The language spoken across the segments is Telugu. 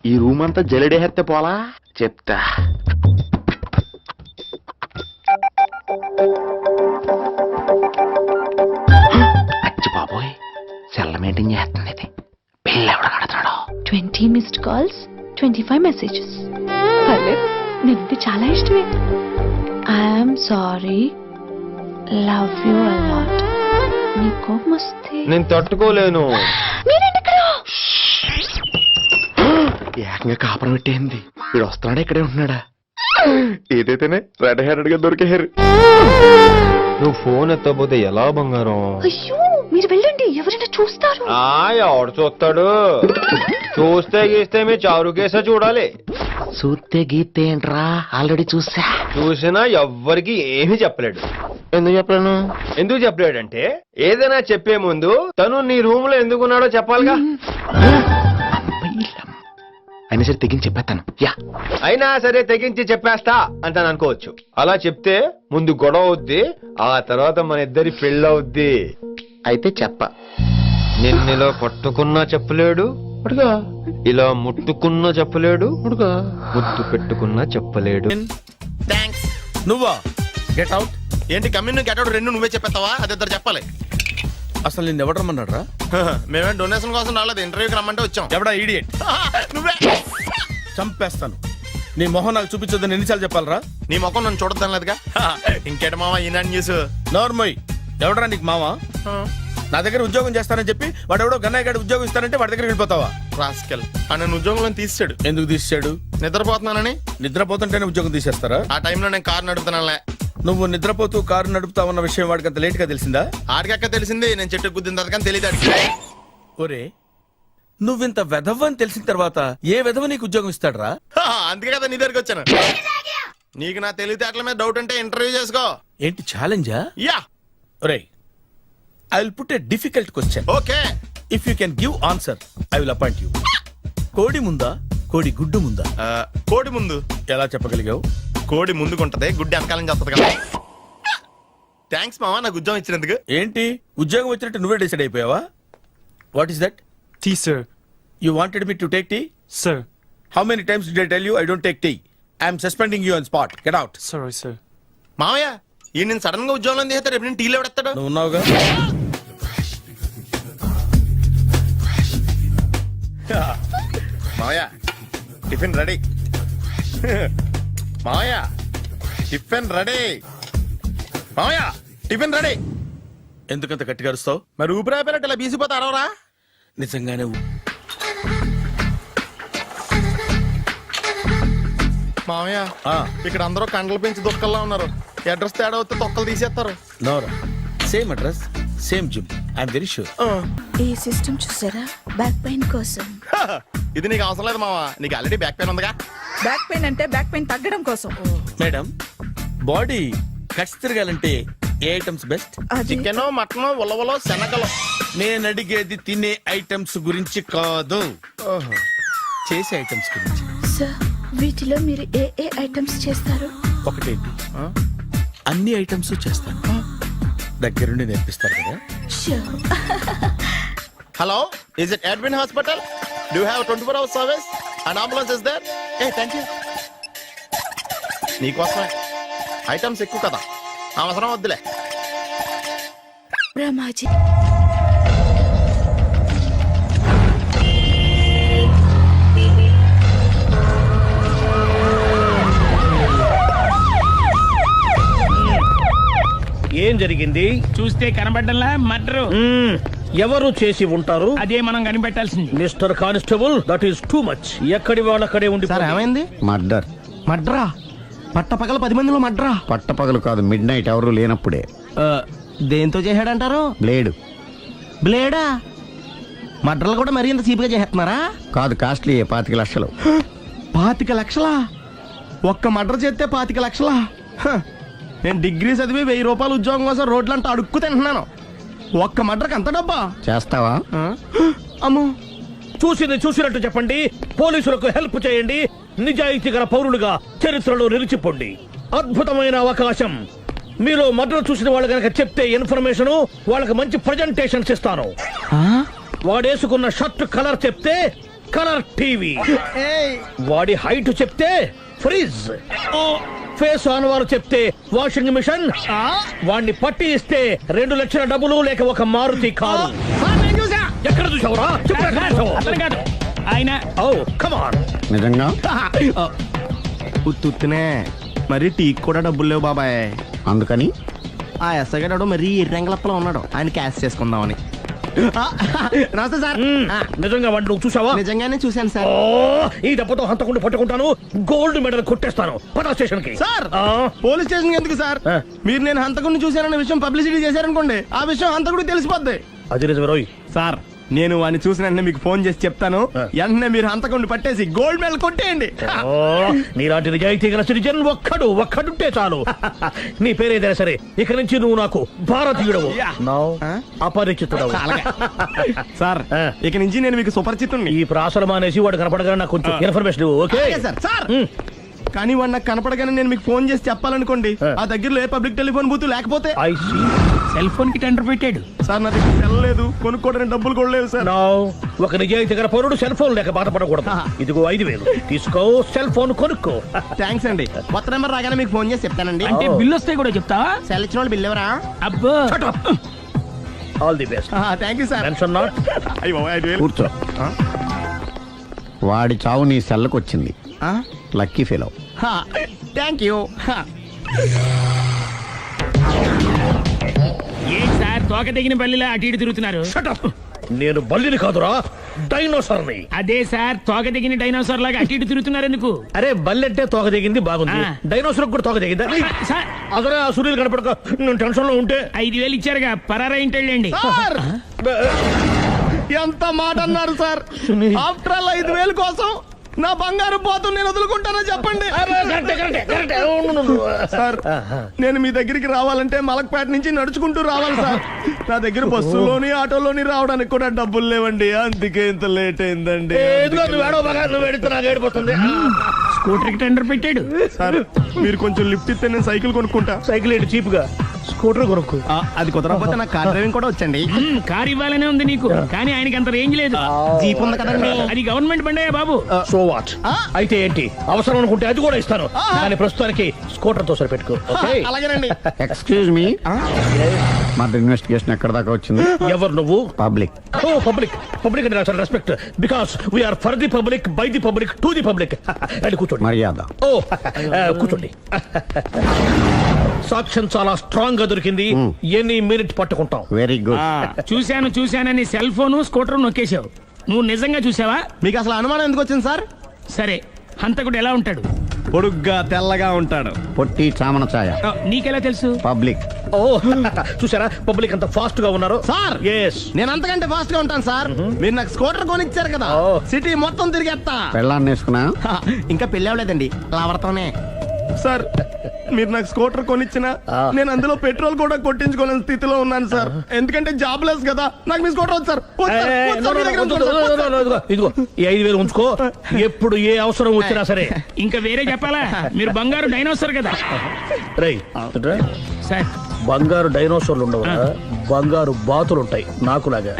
ఈ రూమ్ అంతా జలిడేహెత్తే పోలా చెప్తా. అచ్చి బాబోయ్, సెల్ల మీటింగ్ చేస్తుంది ఇది. పిల్ల ఎవడ కడతాడో. 20 మిస్డ్ కాల్స్, 25 మెసేజెస్. పర్లేదు, నీకు చాలా ఇష్టమే. I'm sorry, love you a lot. నీ కోపం వస్తే నేను తట్టుకోలేను. ఏకంగా కాపురం పెట్టేయింది. వీడు వస్తున్నాడా ఇక్కడే ఉంటున్నాడా? ఏదైతేనే రెడ్ హెయిర్డ్ గా దొరికేహారు. నువ్వు ఫోన్ ఎత్తపోతే ఎలా బంగారం? అయ్యో, మీరు వెళ్ళండి, ఎవరైనా చూస్తారు. ఎవడు చూస్తాడు? చూస్తే గీస్తే మీ చారు కేసా చూడాలి. చూస్తే గీతే ఏంట్రా, ఆల్రెడీ చూసా. చూసినా ఎవ్వరికి ఏమీ చెప్పలేడు. ఎందుకు చెప్పలేను? ఎందుకు చెప్పలేడంటే ఏదైనా చెప్పే ముందు తను నీ రూమ్ లో ఎందుకున్నాడో చెప్పాలిగా. అయినా సరే తెగించి చెప్పేస్తాను. యా, అయినా సరే తెగించి చెప్పేస్తా అంటాను అనుకోవచ్చు. అలా చెప్తే ముందు గొడవ అవుద్ది, ఆ తర్వాత మన ఇద్దరి పెళ్ళవుద్ది. అయితే చెప్ప. నిన్నిలా పట్టుకున్నా చెప్పలేడు, అడుగా. ఇలా ముట్టుకున్నా చెప్పలేడు, అడుగా. ముద్దు పెట్టుకున్నా చెప్పలేడు. థ్యాంక్స్. నువ్వా? Get out. ఏంటి కమ్యూన్ గెట్ అవుట్ రెండు నువ్వే చెప్పేస్తావా? అది ఇద్దరు చెప్పాలి. అసలు నిన్ను ఎవరు రమ్మన్నారా? మేమే డొనేషన్ కోసం రాలేదు, ఇంటర్వ్యూకి రమ్మంటే వచ్చాం. ఎవడా ఈడియట్? నువ్వే. చంపేస్తాను. నీ మొహం నాకు చూపించొద్దని ఎన్నిసార్లు చెప్పాలరా? నీ ముఖం నన్ను చూడద్దాం లేదుగా. ఇంకేట మామ ఈనాడు న్యూస్. నోర్మోయ్, ఎవడరా నీకు మావా? నా దగ్గర ఉద్యోగం చేస్తానని చెప్పి వాడు ఎవడో గన్నయ్య గారి ఉద్యోగం ఇస్తానంటే వాడి దగ్గర వెళ్ళిపోతావా? రాస్కెల్. నన్ను ఉద్యోగంలో తీసాడు. ఎందుకు తీసాడు? నిద్రపోతున్నానని. నిద్రపోతుంటేనే ఉద్యోగం తీసేస్తారా? ఆ టైంలో నేను కారు నడుపుతున్నానులే. నువ్వు నిద్రపోతూ కారు నడుపుతా ఉన్న విషయం వాడికి అంత లేట్ గా తెలిసిందా? ఆడికక్క తెలిసింది, నేను చెట్టు గుద్దిన కానీ తెలియదు. ఒరే, నువ్వింత వెధవ అని తెలిసిన తర్వాత ఏ వెధవ నీకు ఉద్యోగం ఇస్తాడరా? అందుకే కదా నీ దగ్గరికి వచ్చాను. నీకు నా తెలివితేటల మీద డౌట్ అంటే ఇంటర్వ్యూ చేసుకో. ఏంటి ఛాలెంజా? యా. ఒరే, I will put a difficult question. Okay. If you can give answer I will appoint you. కోడి ముందా, కోడి గుడ్డు ముందా? కోడి ముందు. ఎలా చెప్పగలిగావు? కోడి ముందుకుంటది, గుడ్డి వెనకాలం చేస్తుంది కదా. థ్యాంక్స్ మామా నాకు ఉద్యోగం ఇచ్చినందుకు. ఏంటి ఉద్యోగం వచ్చినట్టు నువ్వే డిసైడ్ అయిపోయావా? What is that? Tea, sir. You wanted me to take tea? Sir. How many times did I tell you I don't take tea? I am suspending you on spot. Get out. Sorry, sir. మామయ్య ఈ నేను సడన్ గా ఉద్యోగంలో తీస్తాడు, రేపు నేను టీలో పెడతాడు. నువ్వు ఉన్నావుగా. మామయ్య టిఫిన్ రెడీ. మామయ్య టిఫిన్ రెడీ. మామయ్య టిఫిన్ రెడీ. ఎందుకంత గట్టిగా అరుస్తావు? మరి ఊపిరాయిపోయినట్టు ఇలా బీసిపోతే అరవరా? నిజంగానే మామయ్య ఇక్కడ అందరూ కండలు పెంచి దుక్కల్లా ఉన్నారు. అడ్రస్ తేడా వస్తే తొక్కలు తీసేస్తారు. నోరా, same address, same gym. I'm very sure. ఈ సిస్టమ్ చూసారా, బ్యాక్ పెయిన్ కోసం. ఇది నీకు అవసరం లేదు మావా, నీకు ఆల్రెడీ బ్యాక్ పెయిన్ ఉందిగా. బ్యాక్ పెయిన్ అంటే బ్యాక్ పెయిన్ తగ్గడం కోసం. మేడం, బాడీ కట్స్ తిరగాలంటే ఏ ఐటమ్స్ బెస్ట్? చికెన్, మటన్, ఉలవలో, శనగలు. నేను అడిగేది తినే ఐటమ్స్ గురించి కాదు, చేసే ఐటమ్స్ గురించి. సార్, వీటిలో మీరు ఏ ఏ ఐటమ్స్ చేస్తారు? ఒకటేంటి, అన్ని ఐటమ్స్ చేస్తాను. దగ్గరుండి నేర్పిస్తారు కదా. Hello, is it admin hospital? Do have 24 hours service and ambulance is there? Thank you. నీకోసమే. ఐటమ్స్ ఎక్కువ కదా, అవసరం వద్దులే. బ్రహ్మాజీ, ఏం జరిగింది? చూస్తే కనబడ్డంలా మర్డరు. ఎవరు చేసి ఉంటారు? అదే మనం కనిపెట్టాల్సింది. Mister constable, that is too much. ఎక్కడి వాళ్ళక్కడే ఉండి. ఏమైంది? మర్డర్. మడ్రా? పట్టపగల 10 మందిలో మడ్రా? పట్టపగలు కాదు, మిడ్ నైట్ ఎవరు లేనప్పుడే. దేంతో చేశాడంటారు? బ్లేడ్. బ్లేడా? మడ్రలు కూడా మరీ ఇంత చీప్గా చేస్తున్నారా? కాదు, కాస్ట్లీ. 25 లక్షలు. 25 లక్షలా? ఒక్క మడ్ర చేస్తే 25 లక్షలా? నేను డిగ్రీ చదివి 1000 రూపాయలు ఉద్యోగం కోసం రోడ్లంతా అడుక్కు తింటున్నాను. ఒక్క మడ్రకు అంత డబ్బా? చేస్తావా? అమ్మో, చూసింది చూసినట్టు చెప్పండి. పోలీసులకు హెల్ప్ చేయండి. నిజాయితీ గల పౌరులుగా చరిత్రలో నిలిచిపోండి. అద్భుతమైన అవకాశం. మీలో మర్డర్ చూసిన వాళ్ళు కనుక చెప్తే ఇన్ఫర్మేషన్, వాళ్ళకి మంచి ప్రజెంటేషన్స్ ఇస్తాను. వాడేసుకున్న షర్ట్ కలర్ చెప్తే కలర్ టీవీ, వాడి హైట్ చెప్తే ఫ్రిజ్, ఫేస్ ఆన్ వారు చెప్తే వాషింగ్ మిషన్, వాడిని పట్టి ఇస్తే 2 లక్షల డబ్బులు లేక ఒక మారుతి కారు. ఎక్కడ చూసావురా? అతను కాదు ఆయన. Oh come on. నిజంగా ఉత్తునే మరి టీకి కూడా డబ్బులు లేవు బాబాయ్. అందుకని ఆ ఎస్ఐ గారు మరీ ఎర్రంగలప్పలో ఉన్నాడు, ఆయన క్యాష్ చేసుకుందామని. నమస్తే సార్. నిజంగా వాడిని నువ్వు చూసావా? నిజంగానే చూశాను సార్. ఓ, ఈ దెబ్బతో హంతకుండా పట్టుకుంటాను, గోల్డ్ మెడల్ కొట్టేస్తాను. పటా స్టేషన్ కి. సార్ పోలీస్ స్టేషన్ ఎందుకు సార్? మీరు నేను హంతకుడిని చూశానన్న విషయం పబ్లిసిటీ చేశారనుకోండి, ఆ విషయం హంతకుడికి తెలిసిపోద్ది. అది నిజమే రోయ్. సార్ నేను వాడిని చూసిన వెంటనే మీకు ఫోన్ చేసి చెప్తాను, వెంటనే మీరు హంతకుడిని పట్టేసి గోల్డ్ మెడల్ కొట్టేయండి. ఓ, నీలాంటి నిజాయితీ గల సిటిజన్ ఒక్కడుంటే చాలు. నీ పేరేదైనా సరే, ఇక నుంచి నువ్వు నాకు భారతీయుడవు, అపరిచితుడవు. సార్ ఇక నుంచి నేను మీకు సుపరిచితుణ్ణి. ఈ ప్రాసలు మానేసి వాడు కనపడగానే నాకు కొంచెం ఇన్ఫర్మేషన్ ఇవ్వు, ఓకే? సార్ సార్ కానీ వాడు నాకు కనపడగానే నేను మీకు ఫోన్ చేసి చెప్పాలనుకోండి, ఆ దగ్గరలో ఏ పబ్లిక్ టెలిఫోన్ బూత్ లేకపోతే. I see. సెల్ ఫోన్ కి టెండర్ పెట్టాడు. సార్ నా దగ్గర వెళ్ళలేదు, కొనుక్కోవడానికి డబ్బులు కూడా లేవు సార్. Now, ఒక నిజాయితీ గల పౌరుడు సెల్ ఫోన్ లేక బాధపడకూడదు. ఇదిగో 5,000 తీసుకో, సెల్ ఫోన్ కొనుక్కో. థ్యాంక్స్ అండి. కొత్త నెంబర్ రాగానే మీకు ఫోన్ చేసి చెప్తానండి. అంటే బిల్లు వస్తే కూడా చెప్తావా? సెల్ ఇచ్చిన వాళ్ళు బిల్ ఎవరా? అబ్బో all the best. Thank you sir. Tension not. అయ్యో 5,000. కూర్చో. వాడి చావు నీ సెల్లకు వచ్చింది. Lucky fellow. Thank you. ఏంటి సార్ తోక తెగిన బల్లిలా అటు ఇటు తిరుగుతున్నారు? నేను బల్లిని కాదురా, డైనోసార్ని. అదే సార్ తోక తెగిన డైనోసార్ లాగా అటు ఇటు తిరుగుతున్నారు ఎందుకు? అరే బల్లెంటే తోక దిగింది బాగుంది, డైనోసార్ కూడా తోక దిగిందా? సార్ అదరే ఆ సూర్యులు కనపడక నేను టెన్షన్ లో ఉంటే. 5,000 ఇచ్చారుగా, పరారా ఇంటండి. సార్ ఎంత మాట అన్నారు సార్? ఆఫ్టర్ ఆల్ 5,000 కోసం నా బంగారు పోతు నేను వదులుకుంటానో చెప్పండి. సార్ నేను మీ దగ్గరికి రావాలంటే మలక్పేట నుంచి నడుచుకుంటూ రావాలి సార్. నా దగ్గర బస్సులోని ఆటోలోని రావడానికి కూడా డబ్బులు లేవండి, అందుకే ఇంత లేట్ అయిందండి. స్కూటర్ కి టెండర్ పెట్టాడు. సార్ మీరు కొంచెం లిఫ్ట్ ఇస్తే నేను సైకిల్ కొనుక్కుంటా. సైకిల్ ఏంటి చీప్ గా, స్కూటర్ కొనుక్కు. అది కుదరకపోతే నాకు కార్ డ్రైవింగ్ కూడా వచ్చండి. కార్ ఇవ్వాలనే ఉంది నీకు, కానీ ఆయనకి అంత రేంజ్ లేదు. జీప్ ఉంది కదండి. అది గవర్నమెంట్ బండే బాబు. So what? అయితే ఏంటి, అవసరం అనుకుంటే అది కూడా ఇస్తాను, కానీ ప్రస్తుతానికి స్కూటర్ తో సరిపెట్టుకో. అలాగేనండి. ఎక్స్క్యూజ్ మీ, మర్డర్ ఇన్వెస్టిగేషన్ ఎక్కడ దాకా వచ్చింది? ఎవరు నువ్వు? పబ్లిక్. ఓ పబ్లిక్. పబ్లిక్ అంటే నాకు respect, because we are for the public, by the public, to the public. అది కూర్చోండి. మర్యాద. ఓ కూర్చోండి. సాక్ష్యం చాలా స్ట్రాంగ్ గా దొరికింది, ఎన్ని మినిట్ పట్టుకుంటాం. Very good. చూశానని సెల్ ఫోన్ స్కూటర్ నొక్కేశావు. నువ్వు నిజంగా చూసావా? మీకు అసలు అనుమానం ఎందుకు వచ్చింది సార్? సరే, హంతకుడు ఎలా ఉంటాడు? పొడుగ్గా తెల్లగా ఉంటాడు. పొట్టి చామన ఛాయ. నీకెలా తెలుసు? పబ్లిక్. ఓ చూసారా పబ్లిక్ అంత ఫాస్ట్ గా ఉన్నారు. సార్ ఎస్, నేను అంతకంటే ఫాస్ట్ గా ఉంటాను సార్. మీరు నాకు స్కూటర్ కొనిచ్చారు కదా, సిటీ మొత్తం తిరిగేస్తా. పెళ్ళాన్ని వేసుకున్నా? ఇంకా పెళ్లి అవ్వలేదండి, లావర్తోనే. సార్ మీరు నాకు స్కూటర్ కొనిచ్చిన నేను అందులో పెట్రోల్ కూడా కొట్టించుకోలేని స్థితిలో ఉన్నాను సార్. ఎందుకంటే జాబ్ లెస్ కదా, నాకు మీ స్కూటర్ వద్దు సార్. ఇదిగో ఈ 5,000 ఉంచుకో, ఎప్పుడు ఏ అవసరం వచ్చినా సరే. ఇంకా వేరే చెప్పాలా? మీరు బంగారు డైనోసార్ కదా. రై సార్ బంగారు డైనోసార్లు ఉండవు, బంగారు బాతులు ఉంటాయి నాకులాగా.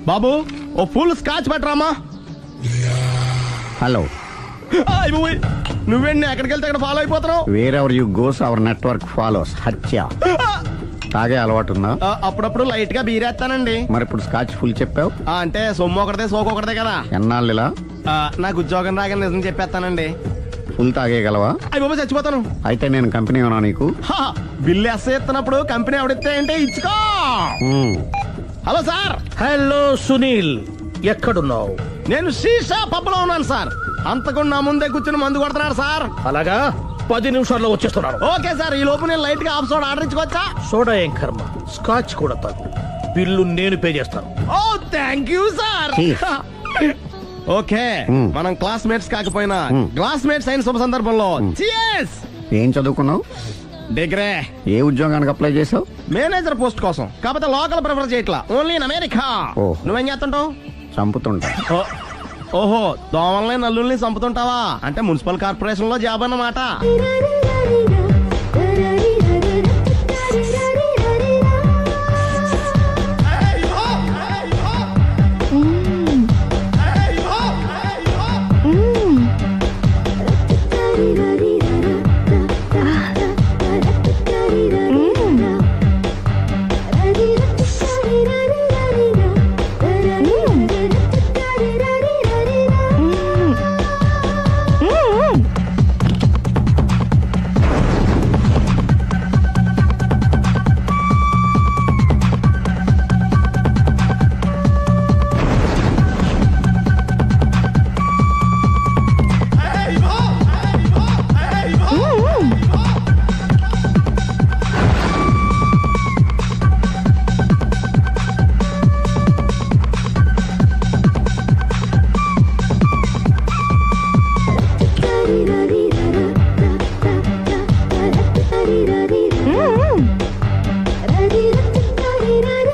బాబు ఓ ఫుల్ స్కాచ్ పెట్టరామా. హలో. నువ్వేండి ఎక్కడికి వెళ్తే అక్కడ ఫాలో అయిపోతున్నావు? Wherever you goes our network follows. హత్య. తాగే అలవాటు ఉందా? అప్పుడప్పుడు లైట్ గా బీరేస్తానండి. మరి ఇప్పుడు స్కాచ్ ఫుల్ చెప్పావు అంటే సొమ్ము ఒకటిదే సోకు ఒకటిదే కదా. ఎన్నాళ్ళు ఇలా? నాకు ఉద్యోగం రాగానే నిజం చెప్పేస్తానండి. ఫుల్ తాగేయగలవా? అయ్యి బాబు చచ్చిపోతాను. అయితే నేను కంపెనీ ఉన్నా నీకు? బిల్లు ఎస్ఐ ఎత్తినప్పుడు కంపెనీ ఎవడిస్తే అంటే ఇచ్చుకో. Hello sir. హలో సునీల్, ఎక్కడున్నావు? నేను శీషా పబ్ లో ఉన్నాను సార్. అంతకుండా నా ముందే కూర్చుని మందు కొడుతున్నాడు సార్. అలాగా, 10 నిమిషాల్లో వచ్చేస్తున్నాను. ఓకే సార్, ఈ లోపు నేను లైట్ గా హాఫ్ సోడా ఆర్డర్ ఇచ్చుకోవచ్చా? సోడా ఏం కర్మ, స్కాచ్ కూడా తాగు, బిల్లు నేను పే చేస్తాను. ఓ థ్యాంక్ యూ సార్. ఓకే, మనం క్లాస్మేట్స్ కాకపోయినా క్లాస్మేట్స్ అయిన శుభ సందర్భంలో cheers. ఏం చదువుకున్నావు? డిగ్రీ. ఏ ఉద్యోగానికి అప్లై చేసావు? మేనేజర్ పోస్ట్ కోసం, కాకపోతే లోకల్ ప్రిఫర్ చేయట్లా, ఓన్లీ ఇన్ అమెరికా. నువ్వేం చేస్తుంటావు? చంపుతుంటా. ఓహో, దోమల్ని నల్లుల్ని చంపుతుంటావా? అంటే మున్సిపల్ కార్పొరేషన్ లో జాబ్ అన్నమాట. రా